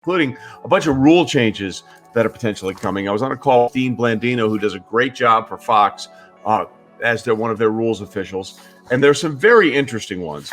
including a bunch of rule changes that are potentially coming. I was on a call with Dean Blandino, who does a great job for Fox as one of their rules officials. And there's some very interesting ones.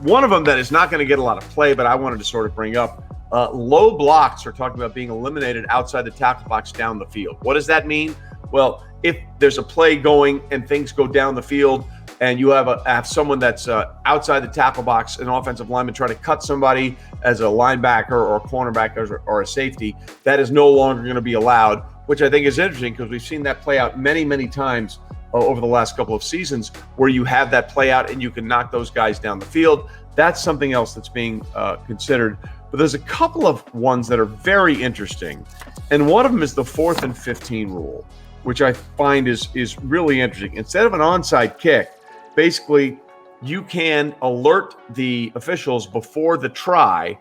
One of them that is not going to get a lot of play, but I wanted to sort of bring up, low blocks are talking about being eliminated outside the tackle box down the field. What does that mean? Well, if there's a play going and things go down the field and you have someone that's outside the tackle box, an offensive lineman try to cut somebody as a linebacker or a cornerback or a safety, that is no longer going to be allowed, which I think is interesting because we've seen that play out many, many times over the last couple of seasons where you have that play out and you can knock those guys down the field. That's something else that's being considered. But there's a couple of ones that are very interesting. And one of them is the 4th and 15 rule, which I find is really interesting. Instead of an onside kick, basically you can alert the officials before the try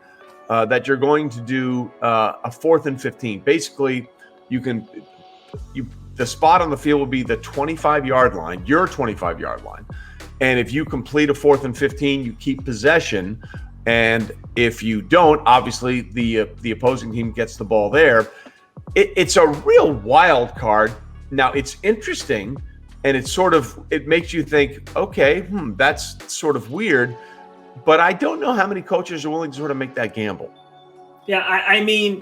that you're going to do a 4th and 15. Basically, the spot on the field will be the 25-yard line, your 25-yard line. And if you complete a 4th and 15, you keep possession. And if you don't, obviously the opposing team gets the ball there. It's a real wild card. Now, it's interesting, and it makes you think, okay, that's sort of weird. But I don't know how many coaches are willing to sort of make that gamble. Yeah, I mean,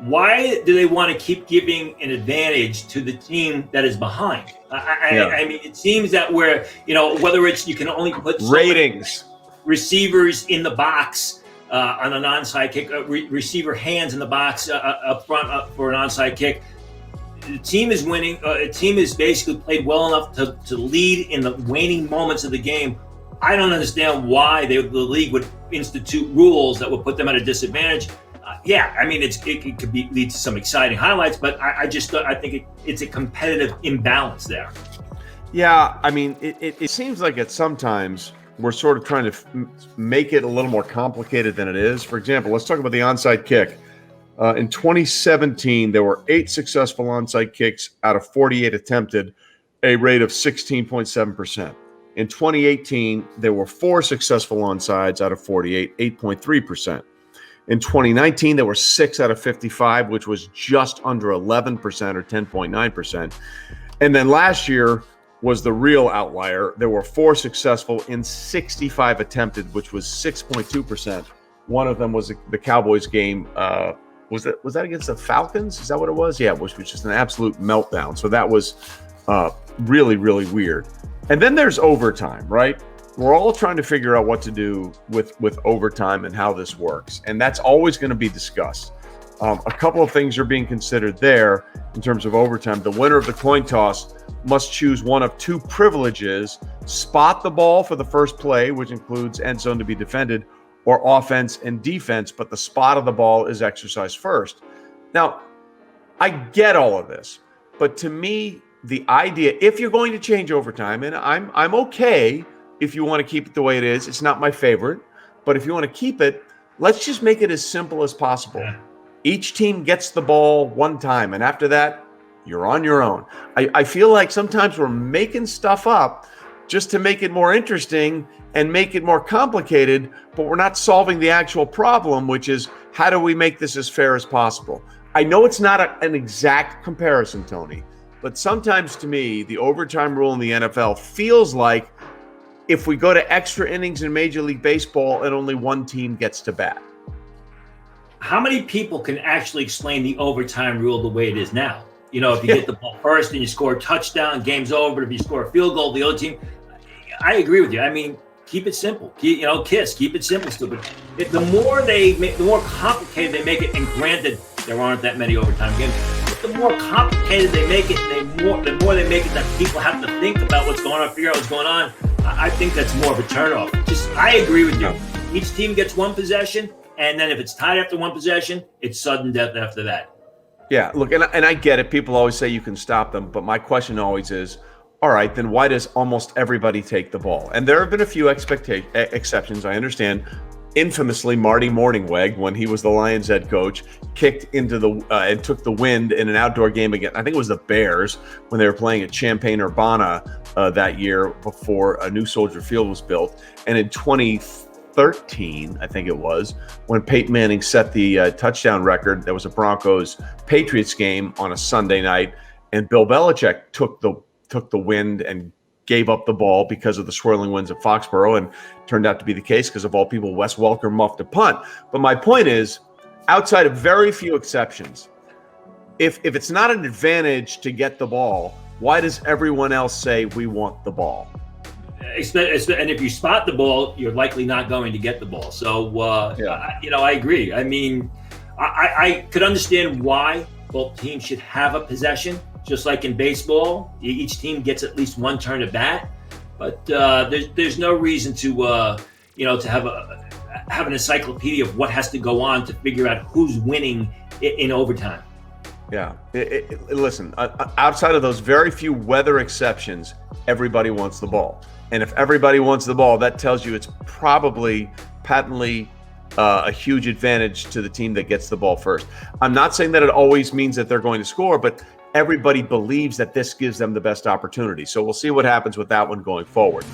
why do they want to keep giving an advantage to the team that is behind? I mean, it seems that whether it's you can only put ratings, receivers in the box on an onside kick, receiver hands in the box up front for an onside kick. The team is winning. A team is basically played well enough to lead in the waning moments of the game. I don't understand why the league would institute rules that would put them at a disadvantage. I mean, it could lead to some exciting highlights, but I think it's a competitive imbalance there. Yeah, I mean, it seems like sometimes we're sort of trying to make it a little more complicated than it is. For example, let's talk about the onside kick. In 2017, there were 8 successful onside kicks out of 48 attempted, a rate of 16.7%. In 2018, there were 4 successful onsides out of 48, 8.3%. In 2019, there were 6 out of 55, which was just under 11% or 10.9%. And then last year was the real outlier. There were 4 successful in 65 attempted, which was 6.2%. One of them was the Cowboys game. Was that against the Falcons? Is that what it was? Yeah, which was just an absolute meltdown. So that was really, really weird. And then there's overtime, right? We're all trying to figure out what to do with overtime and how this works. And that's always going to be discussed. A couple of things are being considered there in terms of overtime. The winner of the coin toss must choose one of 2 privileges: spot the ball for the first play, which includes end zone to be defended, or offense and defense, but the spot of the ball is exercised first. Now, I get all of this, but to me, the idea, if you're going to change overtime, and I'm okay if you want to keep it the way it is, it's not my favorite, but if you want to keep it, let's just make it as simple as possible. Yeah. Each team gets the ball one time, and after that, you're on your own. I feel like sometimes we're making stuff up just to make it more interesting and make it more complicated, but we're not solving the actual problem, which is how do we make this as fair as possible? I know it's not an exact comparison, Tony, but sometimes to me, the overtime rule in the NFL feels like if we go to extra innings in Major League Baseball and only one team gets to bat. How many people can actually explain the overtime rule the way it is now? If you get the ball first and you score a touchdown, game's over. But if you score a field goal, the other team. I agree with you. I mean, keep it simple. Keep it simple, stupid. The more complicated they make it, and granted, there aren't that many overtime games. But the more complicated they make it, the more they make it that people have to think about what's going on, figure out what's going on. I think that's more of a turnoff. I agree with you. Each team gets one possession, and then if it's tied after one possession, it's sudden death after that. Yeah, look, and I get it. People always say you can stop them, but my question always is, all right, then why does almost everybody take the ball? And there have been a few exceptions, I understand. Infamously, Marty Mornhinweg, when he was the Lions head coach, kicked into and took the wind in an outdoor game against, I think it was the Bears, when they were playing at Champaign-Urbana that year before a new Soldier Field was built. And in 2013, I think it was, when Peyton Manning set the touchdown record. There was a Broncos-Patriots game on a Sunday night, and Bill Belichick took the wind and gave up the ball because of the swirling winds at Foxborough, and turned out to be the case because of all people, Wes Welker muffed a punt. But my point is, outside of very few exceptions, if it's not an advantage to get the ball, why does everyone else say we want the ball? And if you spot the ball, you're likely not going to get the ball. So, I agree. I mean, I could understand why both teams should have a possession, just like in baseball. Each team gets at least one turn at bat. But there's no reason to have an encyclopedia of what has to go on to figure out who's winning in overtime. Yeah. Listen, outside of those very few weather exceptions, everybody wants the ball. And if everybody wants the ball, that tells you it's probably patently a huge advantage to the team that gets the ball first. I'm not saying that it always means that they're going to score, but everybody believes that this gives them the best opportunity. So we'll see what happens with that one going forward.